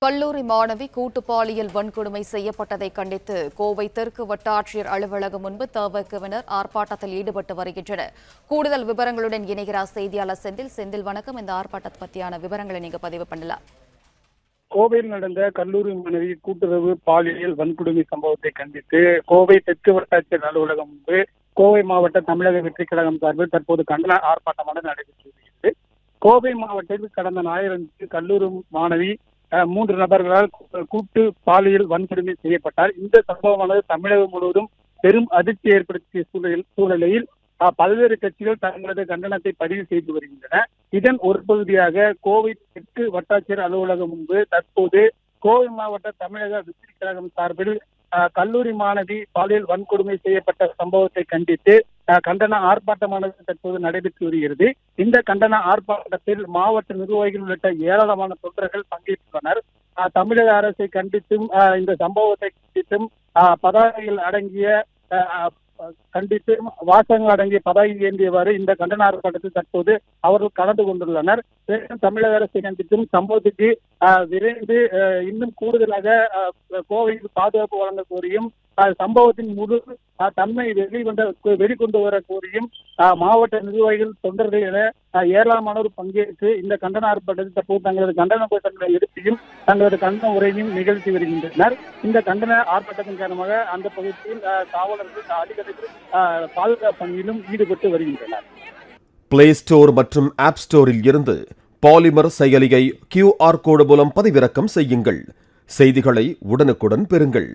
கல்லூரி மாணவி கூட்டு பாலியல் வன்கொடுமை செய்யப்பட்டதை கண்டித்து கோவை தெற்கு வட்டாட்சியர் அலுவலகம் முன்பு தவகவினர் ஆர்ப்பாட்டத்தில் ஈடுபட்டு வருகின்றனர். கூடுதல் விவரங்களுடன் இணைகிறார் செய்தியாளர் செந்தில். செந்தில், வணக்கம். இந்த ஆர்ப்பாட்டத்தை பற்றியான விவரங்களை நீங்க பதிவு பண்ணலாம். கோவையில் நடந்த கல்லூரி மாணவி கூட்டுறவு பாலியல் வன்கொடுமை சம்பவத்தை கண்டித்து கோவை தெற்கு வட்டாட்சியர் அலுவலகம் முன்பு கோவை மாவட்ட தமிழக வெற்றிக் கழகம் சார்பில் தற்போது கண்டன ஆர்ப்பாட்டமாக நடைபெற்று வருகிறது. கோவை மாவட்டத்தில் கடந்த ஞாயிறன்று கல்லூரி மாணவி 3 நபர்களால் கூட்டு பாலியல் வன்கொடுமை செய்யப்பட்டார். இந்த சம்பவமானது தமிழகம் முழுவதும் பெரும் அதிர்ச்சி ஏற்படுத்திய சூழலில் பல்வேறு கட்சிகள் தங்களது கண்டனத்தை பதிவு செய்து வருகின்றன. இதன் ஒரு பகுதியாக கோவை தெற்கு வட்டாட்சியர் அலுவலகம் முன்பு தற்போது கோவை மாவட்ட தமிழக வெற்றிக் கழகம் சார்பில் கல்லூரி மாணவி பாலியல் வன்கொடுமை செய்யப்பட்ட சம்பவத்தை கண்டித்து கண்டன ஆர்ப்பாட்டமானது தற்போது நடைபெற்று வருகிறது. இந்த கண்டன ஆர்ப்பாட்டத்தில் மாவட்ட நிர்வாகிகள் உள்ளிட்ட ஏராளமான தொண்டர்கள் பங்கேற்றுள்ளனர். தமிழக அரசை கண்டித்தும் இந்த சம்பவத்தை கண்டித்தும் பதாகைகள் அடங்கிய வாசகங்கள் அடங்கிய பதாகை ஏந்தியவாறு இந்த கண்டன ஆர்ப்பாட்டத்தில் தற்போது அவர்கள் கலந்து கொண்டுள்ளனர். தமிழக அரசை கண்டித்தும் சம்பவத்துக்கு விரைந்து இன்னும் கூடுதலாக கோவையில் பாதுகாப்பு வழங்க கோரியும் சம்பவத்தின் முழு தன்மை வெளிக்கொண்டு வர கோரியும் மாவட்ட நிர்வாகிகள் தொண்டர்கள் என ஏராளமானோர் பங்கேற்று இந்த கண்டன ஆர்ப்பாட்டத்தில் தற்போது தங்களது கண்டன கோஷங்களை எடுத்தியும் தங்களது கண்டன உரையையும் நிகழ்த்தி வருகின்றனர். இந்த கண்டன ஆர்ப்பாட்டத்தின் காரணமாக அந்த பகுதியில் காவலர்கள் அதிகளவில் பாதுகாப்பு பணியிலும் ஈடுபட்டு வருகின்றனர். பிளே ஸ்டோர் மற்றும் ஆப் ஸ்டோரில் இருந்து பாலிமர் செயலியை QR கோடு மூலம் பதிவிறக்கம் செய்யுங்கள். செய்திகளை உடனுக்குடன் பெறுங்கள்.